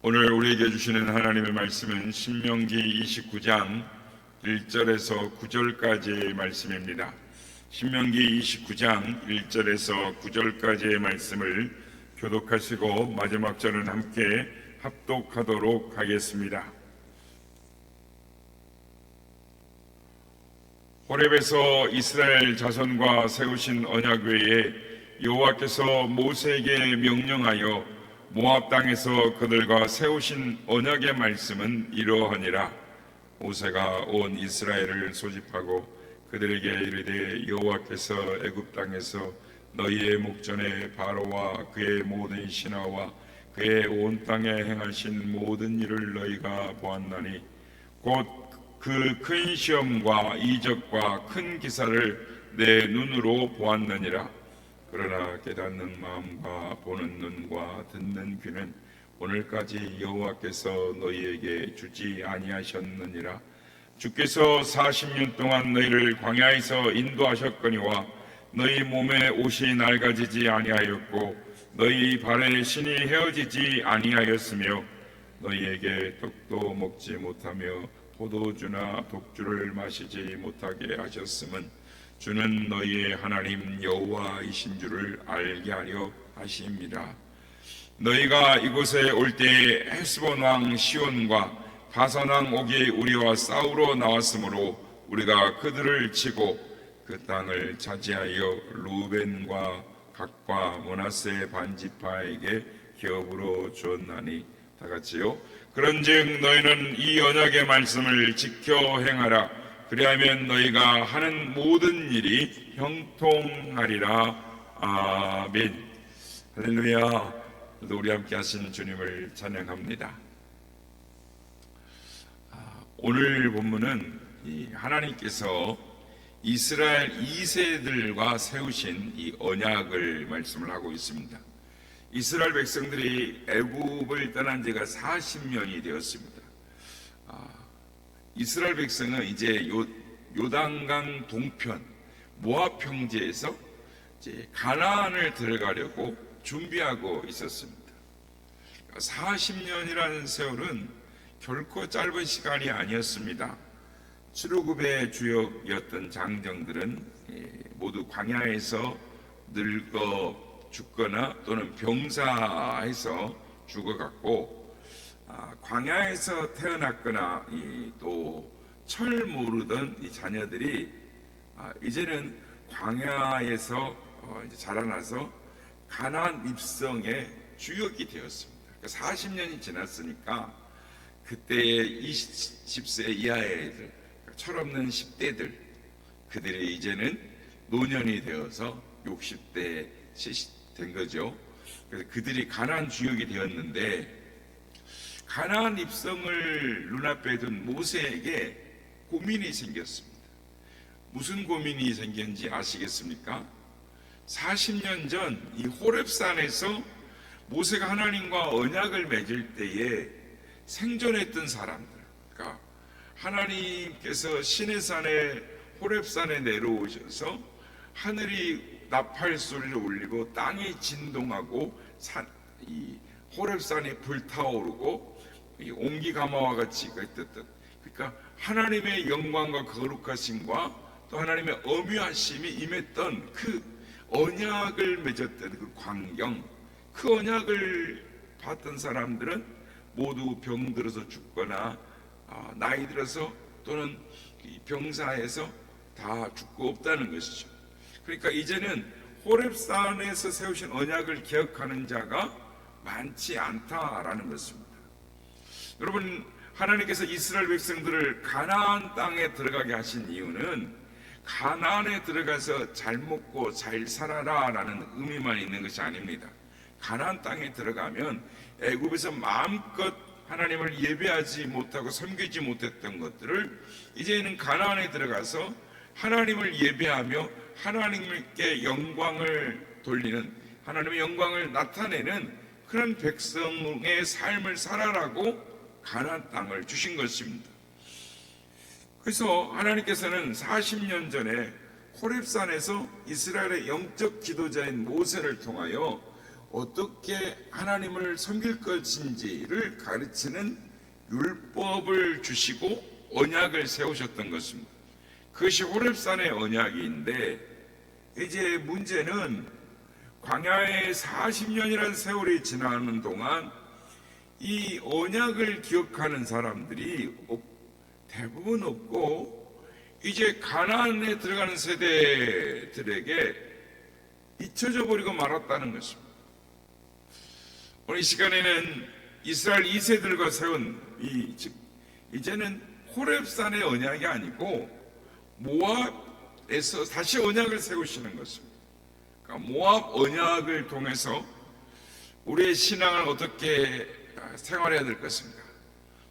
오늘 우리에게 주시는 하나님의 말씀은 신명기 29장 1절에서 9절까지의 말씀입니다. 신명기 29장 1절에서 9절까지의 말씀을 교독하시고 마지막 절은 함께 합독하도록 하겠습니다. 호렙에서 이스라엘 자손과 세우신 언약 외에 여호와께서 모세에게 명령하여 모압 땅에서 그들과 세우신 언약의 말씀은 이러하니라. 모세가 온 이스라엘을 소집하고 그들에게 이르되 여호와께서 애굽 땅에서 너희의 목전에 바로와 그의 모든 신하와 그의 온 땅에 행하신 모든 일을 너희가 보았나니 곧 그 큰 시험과 이적과 큰 기사를 내 눈으로 보았느니라. 그러나 깨닫는 마음과 보는 눈과 듣는 귀는 오늘까지 여호와께서 너희에게 주지 아니하셨느니라. 주께서 40년 동안 너희를 광야에서 인도하셨거니와 너희 몸에 옷이 낡아지지 아니하였고 너희 발에 신이 헤어지지 아니하였으며 너희에게 떡도 먹지 못하며 포도주나 독주를 마시지 못하게 하셨음은 주는 너희의 하나님 여호와이신 줄을 알게 하려 하심이라. 너희가 이곳에 올 때에 헤스본 왕 시온과 바산 왕 옥이 우리와 싸우러 나왔으므로 우리가 그들을 치고 그 땅을 차지하여 루벤과 각과 므낫세 반지파에게 기업으로 주었나니. 다 같이요. 그런즉 너희는 이 언약의 말씀을 지켜 행하라. 그리하면 너희가 하는 모든 일이 형통하리라. 아멘. 할렐루야. 우리 함께 하신 주님을 찬양합니다. 오늘 본문은 하나님께서 이스라엘 2세들과 세우신 이 언약을 말씀을 하고 있습니다. 이스라엘 백성들이 애굽을 떠난 지가 40년이 되었습니다. 이스라엘 백성은 이제 요단강 동편 모압 평지에서 이제 가나안을 들어가려고 준비하고 있었습니다. 40년이라는 세월은 결코 짧은 시간이 아니었습니다. 출애굽의 주역이었던 장정들은 모두 광야에서 늙어 죽거나 또는 병사해서 죽어갔고, 광야에서 태어났거나 또 철 모르던 이 자녀들이 이제는 광야에서 이제 자라나서 가나안 입성의 주역이 되었습니다. 40년이 지났으니까 그때의 20세 이하의 애들, 철없는 10대들, 그들이 이제는 노년이 되어서 60대, 70대 된 거죠. 그래서 그들이 가나안 주역이 되었는데, 가나안 입성을 눈앞에 둔 모세에게 고민이 생겼습니다. 무슨 고민이 생겼는지 아시겠습니까? 40년 전 이 호렙산에서 모세가 하나님과 언약을 맺을 때에 생존했던 사람들, 그러니까 하나님께서 시내산에 호렙산에 내려오셔서 하늘이 나팔 소리를 울리고 땅이 진동하고 이 호렙산이 불타오르고 이 옹기가마와 같이 있었던, 그러니까 하나님의 영광과 거룩하심과 또 하나님의 엄유하심이 임했던 그 언약을 맺었던 그 광경, 그 언약을 봤던 사람들은 모두 병들어서 죽거나 나이 들어서 또는 병사에서 다 죽고 없다는 것이죠. 그러니까 이제는 호렙산에서 세우신 언약을 기억하는 자가 많지 않다라는 것입니다. 여러분, 하나님께서 이스라엘 백성들을 가나안 땅에 들어가게 하신 이유는 가나안에 들어가서 잘 먹고 잘 살아라 라는 의미만 있는 것이 아닙니다. 가나안 땅에 들어가면 애굽에서 마음껏 하나님을 예배하지 못하고 섬기지 못했던 것들을 이제는 가나안에 들어가서 하나님을 예배하며 하나님께 영광을 돌리는, 하나님의 영광을 나타내는 그런 백성의 삶을 살아라고 가나안 땅을 주신 것입니다. 그래서 하나님께서는 40년 전에 호렙산에서 이스라엘의 영적 지도자인 모세를 통하여 어떻게 하나님을 섬길 것인지를 가르치는 율법을 주시고 언약을 세우셨던 것입니다. 그것이 호렙산의 언약인데, 이제 문제는 광야에 40년이라는 세월이 지나는 동안 이 언약을 기억하는 사람들이 대부분 없고, 이제 가나안에 들어가는 세대들에게 잊혀져 버리고 말았다는 것입니다. 오늘 이 시간에는 이스라엘 2세들과 세운 이제는 호렙산의 언약이 아니고 모압에서 다시 언약을 세우시는 것입니다. 그러니까 모압 언약을 통해서 우리의 신앙을 어떻게 생활해야 될 것인가,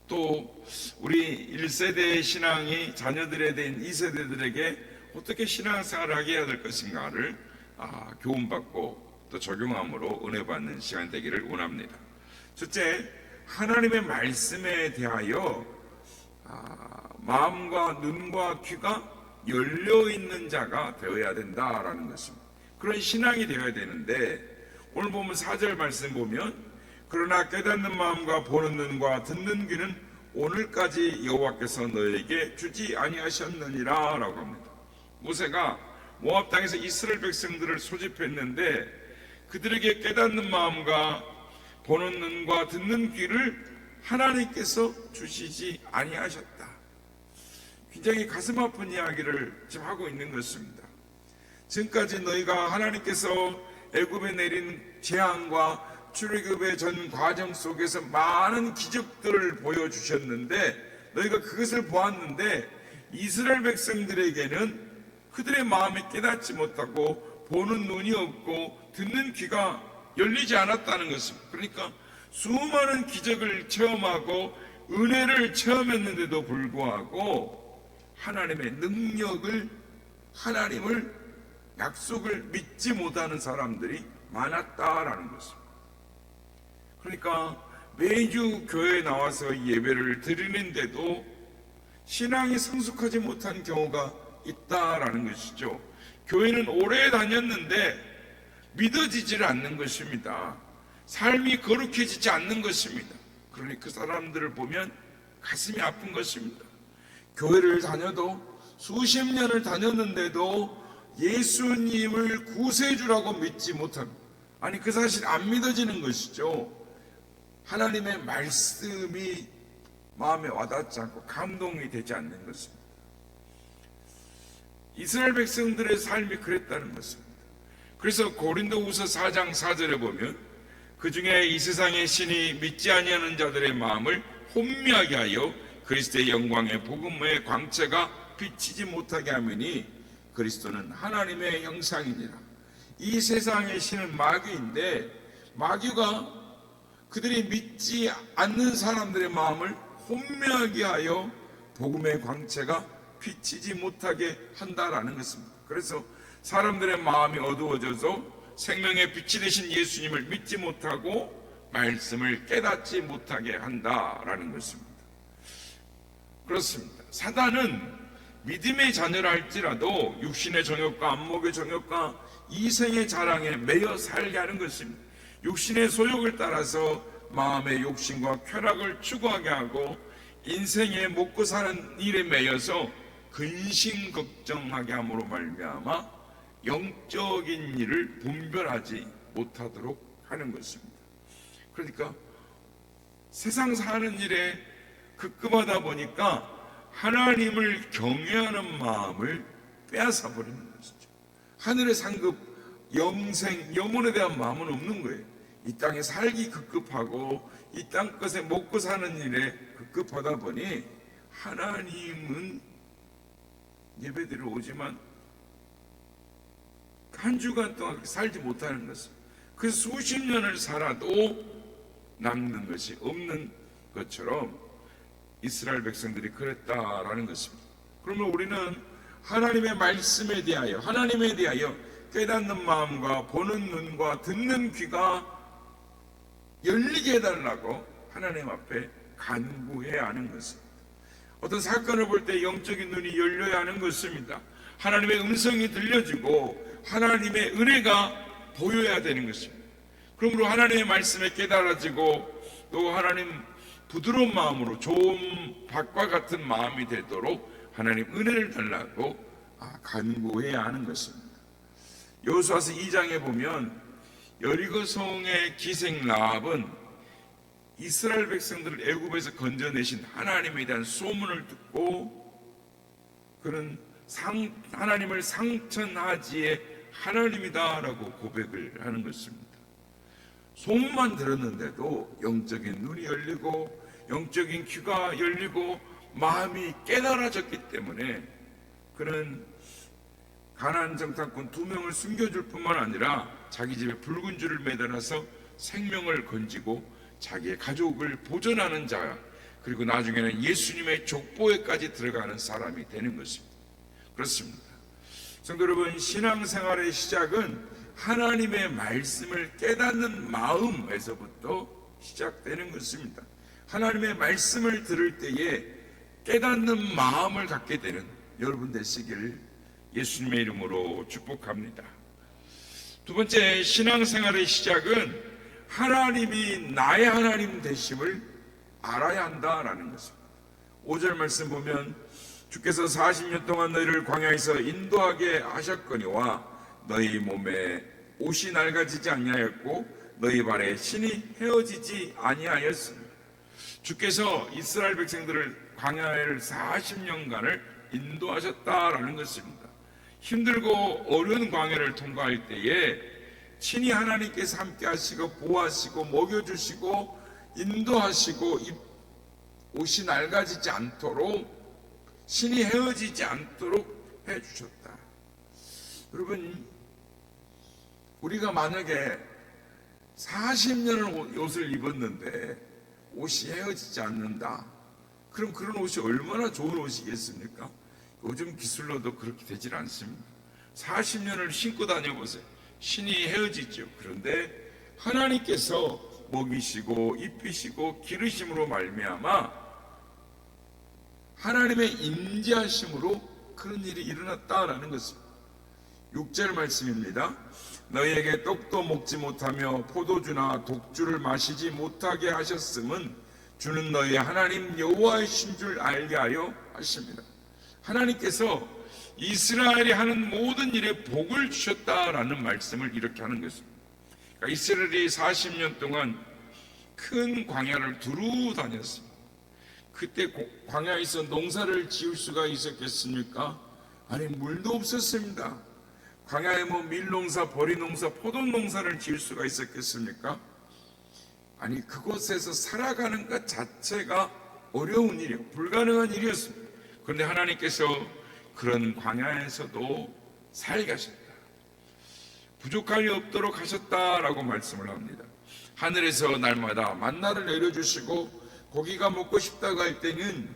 또 우리 1세대의 신앙이 자녀들에 대한 2세대들에게 어떻게 신앙생활을 하게 해야 될 것인가를 교훈받고 또 적용함으로 은혜 받는 시간 되기를 원합니다. 첫째, 하나님의 말씀에 대하여 마음과 눈과 귀가 열려있는 자가 되어야 된다라는 것입니다. 그런 신앙이 되어야 되는데, 오늘 보면 4절 말씀 보면 그러나 깨닫는 마음과 보는 눈과 듣는 귀는 오늘까지 여호와께서 너에게 주지 아니하셨느니라 라고 합니다. 모세가 모압 땅에서 이스라엘 백성들을 소집했는데 그들에게 깨닫는 마음과 보는 눈과 듣는 귀를 하나님께서 주시지 아니하셨다. 굉장히 가슴 아픈 이야기를 지금 하고 있는 것입니다. 지금까지 너희가 하나님께서 애굽에 내린 재앙과 출애굽의 전 과정 속에서 많은 기적들을 보여주셨는데, 너희가 그것을 보았는데 이스라엘 백성들에게는 그들의 마음이 깨닫지 못하고 보는 눈이 없고 듣는 귀가 열리지 않았다는 것입니다. 그러니까 수많은 기적을 체험하고 은혜를 체험했는데도 불구하고 하나님의 능력을, 하나님을, 약속을 믿지 못하는 사람들이 많았다라는 것입니다. 그러니까 매주 교회에 나와서 예배를 드리는데도 신앙이 성숙하지 못한 경우가 있다라는 것이죠. 교회는 오래 다녔는데 믿어지질 않는 것입니다. 삶이 거룩해지지 않는 것입니다. 그러니 그 사람들을 보면 가슴이 아픈 것입니다. 교회를 다녀도 수십 년을 다녔는데도 예수님을 구세주라고 믿지 못합니다. 아니, 그 사실 안 믿어지는 것이죠. 하나님의 말씀이 마음에 와닿지 않고 감동이 되지 않는 것입니다. 이스라엘 백성들의 삶이 그랬다는 것입니다. 그래서 고린도후서 4장 4절에 보면 그 중에 이 세상의 신이 믿지 아니하는 자들의 마음을 혼미하게 하여 그리스도의 영광의 복음의 광채가 비치지 못하게 하매니 그리스도는 하나님의 형상이니라. 이 세상의 신은 마귀인데, 마귀가 그들이 믿지 않는 사람들의 마음을 혼미하게 하여 복음의 광채가 비치지 못하게 한다라는 것입니다. 그래서 사람들의 마음이 어두워져서 생명의 빛이 되신 예수님을 믿지 못하고 말씀을 깨닫지 못하게 한다라는 것입니다. 그렇습니다. 사단은 믿음의 자녀라 할지라도 육신의 정욕과 안목의 정욕과 이생의 자랑에 매여 살게 하는 것입니다. 육신의 소욕을 따라서 마음의 욕심과 쾌락을 추구하게 하고 인생에 먹고 사는 일에 매여서 근심 걱정하게 함으로 말미암아 영적인 일을 분별하지 못하도록 하는 것입니다. 그러니까 세상 사는 일에 급급하다 보니까 하나님을 경외하는 마음을 빼앗아 버리는 것이죠. 하늘의 상급, 영생, 영혼에 대한 마음은 없는 거예요. 이 땅에 살기 급급하고 이 땅 것에 먹고 사는 일에 급급하다 보니 하나님은 예배드리러 오지만 한 주간 동안 살지 못하는 것입니다. 그 수십 년을 살아도 남는 것이 없는 것처럼 이스라엘 백성들이 그랬다라는 것입니다. 그러면 우리는 하나님의 말씀에 대하여, 하나님에 대하여 깨닫는 마음과 보는 눈과 듣는 귀가 열리게 해달라고 하나님 앞에 간구해야 하는 것입니다. 어떤 사건을 볼 때 영적인 눈이 열려야 하는 것입니다. 하나님의 음성이 들려지고 하나님의 은혜가 보여야 되는 것입니다. 그러므로 하나님의 말씀에 깨달아지고 또 하나님 부드러운 마음으로 좋은 밭과 같은 마음이 되도록 하나님 은혜를 달라고 간구해야 하는 것입니다. 여호수아서 2장에 보면 여리고 성의 기생 라합은 이스라엘 백성들을 애굽에서 건져내신 하나님에 대한 소문을 듣고 그는 하나님을 상천하지의 하나님이다라고 고백을 하는 것입니다. 소문만 들었는데도 영적인 눈이 열리고 영적인 귀가 열리고 마음이 깨달아졌기 때문에 그는 가나안 정탐꾼 2명을 숨겨줄 뿐만 아니라 자기 집에 붉은 줄을 매달아서 생명을 건지고 자기의 가족을 보존하는 자, 그리고 나중에는 예수님의 족보에까지 들어가는 사람이 되는 것입니다. 그렇습니다. 성도 여러분, 신앙생활의 시작은 하나님의 말씀을 깨닫는 마음에서부터 시작되는 것입니다. 하나님의 말씀을 들을 때에 깨닫는 마음을 갖게 되는 여러분 되시길 예수님의 이름으로 축복합니다. 두 번째, 신앙생활의 시작은 하나님이 나의 하나님 되심을 알아야 한다라는 것입니다. 5절 말씀 보면 주께서 40년 동안 너희를 광야에서 인도하게 하셨거니와 너희 몸에 옷이 낡아지지 아니하였고 너희 발에 신이 헤어지지 아니하였습니다. 주께서 이스라엘 백성들을 광야를 40년간을 인도하셨다라는 것입니다. 힘들고 어려운 광야를 통과할 때에 친히 하나님께서 함께 하시고 보호하시고 먹여주시고 인도하시고 옷이 낡아지지 않도록 신이 헤어지지 않도록 해주셨다. 여러분, 우리가 만약에 40년을 옷을 입었는데 옷이 헤어지지 않는다, 그럼 그런 옷이 얼마나 좋은 옷이겠습니까? 요즘 기술로도 그렇게 되질 않습니다. 40년을 신고 다녀보세요. 신이 헤어지죠. 그런데 하나님께서 먹이시고 입히시고 기르심으로 말미암아 하나님의 임재하심으로 그런 일이 일어났다라는 것입니다. 6절 말씀입니다. 너희에게 떡도 먹지 못하며 포도주나 독주를 마시지 못하게 하셨음은 주는 너희의 하나님 여호와이신 줄 알게 하여 하십니다. 하나님께서 이스라엘이 하는 모든 일에 복을 주셨다라는 말씀을 이렇게 하는 것입니다. 그러니까 이스라엘이 40년 동안 큰 광야를 두루 다녔습니다. 그때 광야에서 농사를 지을 수가 있었겠습니까? 아니, 물도 없었습니다. 광야에 밀농사, 보리농사, 포도농사를 지을 수가 있었겠습니까? 아니, 그곳에서 살아가는 것 자체가 어려운 일이요, 불가능한 일이었습니다. 그런데 하나님께서 그런 광야에서도 살게 하셨다. 부족함이 없도록 하셨다라고 말씀을 합니다. 하늘에서 날마다 만나를 내려주시고 고기가 먹고 싶다고 할 때는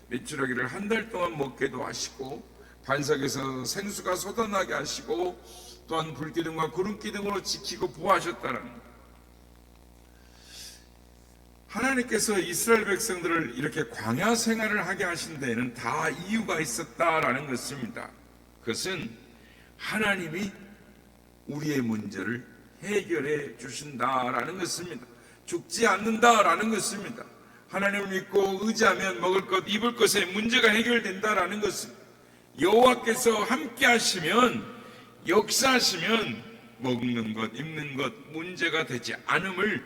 메추라기를 한 달 동안 먹게도 하시고 반석에서 생수가 쏟아나게 하시고 또한 불기둥과 구름기둥으로 지키고 보호하셨다는 것. 하나님께서 이스라엘 백성들을 이렇게 광야 생활을 하게 하신 데에는 다 이유가 있었다라는 것입니다. 그것은 하나님이 우리의 문제를 해결해 주신다라는 것입니다. 죽지 않는다라는 것입니다. 하나님을 믿고 의지하면 먹을 것, 입을 것에 문제가 해결된다라는 것입니다. 여호와께서 함께 하시면, 역사하시면 먹는 것, 입는 것 문제가 되지 않음을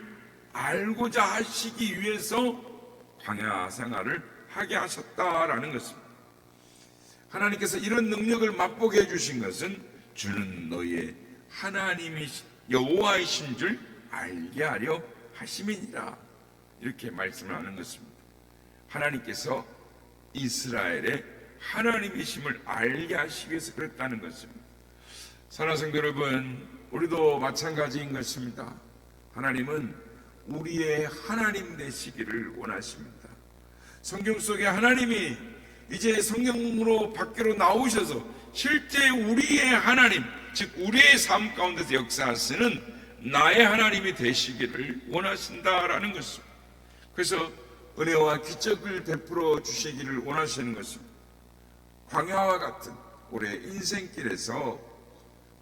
알고자 하시기 위해서 광야 생활을 하게 하셨다라는 것입니다. 하나님께서 이런 능력을 맛보게 해주신 것은 주는 너희의 하나님이 여호와이신 줄 알게 하려 하심이니라, 이렇게 말씀을 하는 것입니다. 하나님께서 이스라엘의 하나님이심을 알게 하시기 위해서 그랬다는 것입니다. 사랑하는 성도 여러분, 우리도 마찬가지인 것입니다. 하나님은 우리의 하나님 되시기를 원하십니다. 성경 속에 하나님이 이제 성경으로 밖으로 나오셔서 실제 우리의 하나님, 즉 우리의 삶 가운데서 역사하시는 나의 하나님이 되시기를 원하신다라는 것입니다. 그래서 은혜와 기적을 베풀어 주시기를 원하시는 것입니다. 광야와 같은 우리의 인생길에서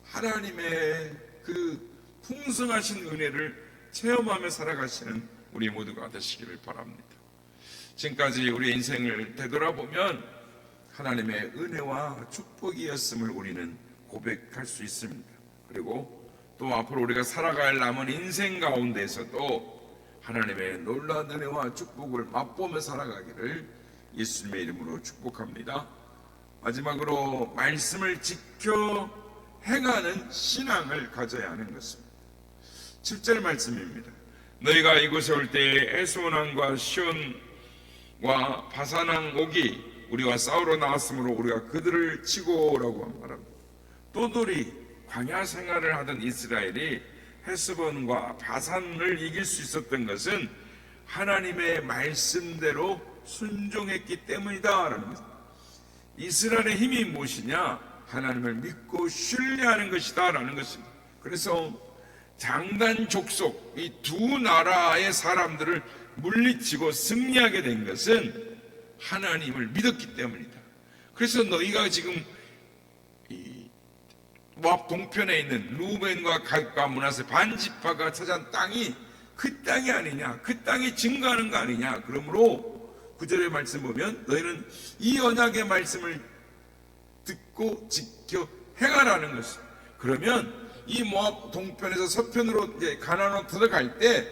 하나님의 그 풍성하신 은혜를 체험하며 살아가시는 우리 모두가 되시기를 바랍니다. 지금까지 우리 인생을 되돌아보면 하나님의 은혜와 축복이었음을 우리는 고백할 수 있습니다. 그리고 또 앞으로 우리가 살아갈 남은 인생 가운데서도 하나님의 놀라운 은혜와 축복을 맛보며 살아가기를 예수님의 이름으로 축복합니다. 마지막으로 말씀을 지켜 행하는 신앙을 가져야 하는 것입니다. 7절 말씀입니다. 너희가 이곳에 올 때에 에스온왕과 시온과 바산왕 옥이 우리와 싸우러 나왔으므로 우리가 그들을 치고라고 말합니다. 또돌이 광야 생활을 하던 이스라엘이 헤스본과 바산을 이길 수 있었던 것은 하나님의 말씀대로 순종했기 때문이다라는 것입니다. 이스라엘의 힘이 무엇이냐? 하나님을 믿고 신뢰하는 것이다라는 것입니다. 그래서 장단 족속 이 두 나라의 사람들을 물리치고 승리하게 된 것은 하나님을 믿었기 때문이다. 그래서 너희가 지금 이 모압 동편에 있는 루벤과 갓과 므낫세 반지파가 차지한 땅이 그 땅이 아니냐, 그 땅이 증거하는 거 아니냐. 그러므로 9절의 말씀 보면 너희는 이 언약의 말씀을 듣고 지켜 행하라는 것입니다. 그러면 이 모압 동편에서 서편으로 이제 가나안으로 들어갈 때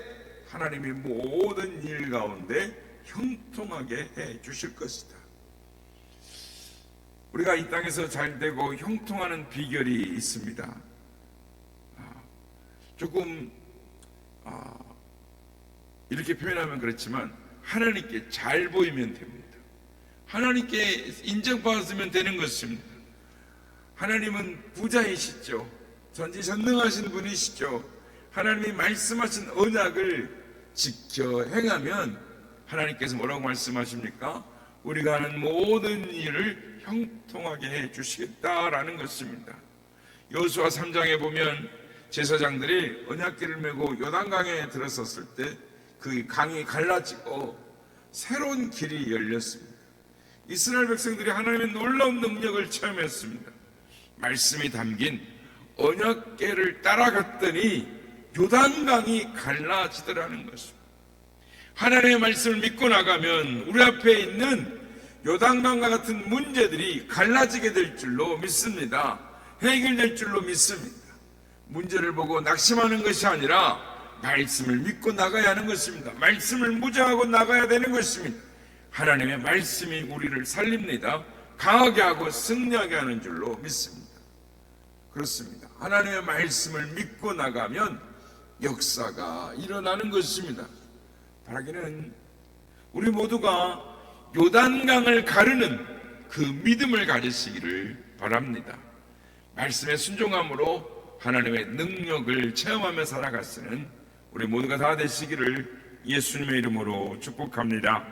하나님이 모든 일 가운데 형통하게 해 주실 것이다. 우리가 이 땅에서 잘 되고 형통하는 비결이 있습니다. 조금 이렇게 표현하면 그렇지만 하나님께 잘 보이면 됩니다. 하나님께 인정받으면 되는 것입니다. 하나님은 부자이시죠. 전지전능하신 분이시죠. 하나님이 말씀하신 언약을 지켜 행하면 하나님께서 뭐라고 말씀하십니까? 우리가 하는 모든 일을 형통하게 해 주시겠다라는 것입니다. 여호수아 3장에 보면 제사장들이 언약궤를 메고 요단강에 들어섰을 때 그 강이 갈라지고 새로운 길이 열렸습니다. 이스라엘 백성들이 하나님의 놀라운 능력을 체험했습니다. 말씀이 담긴 언약궤를 따라갔더니 요단강이 갈라지더라는 것입니다. 하나님의 말씀을 믿고 나가면 우리 앞에 있는 요단강과 같은 문제들이 갈라지게 될 줄로 믿습니다. 해결될 줄로 믿습니다. 문제를 보고 낙심하는 것이 아니라 말씀을 믿고 나가야 하는 것입니다. 말씀을 무장하고 나가야 되는 것입니다. 하나님의 말씀이 우리를 살립니다. 강하게 하고 승리하게 하는 줄로 믿습니다. 그렇습니다. 하나님의 말씀을 믿고 나가면 역사가 일어나는 것입니다. 바라기는 우리 모두가 요단강을 가르는 그 믿음을 가지시기를 바랍니다. 말씀에 순종함으로 하나님의 능력을 체험하며 살아갈 수 있는 우리 모두가 다 되시기를 예수님의 이름으로 축복합니다.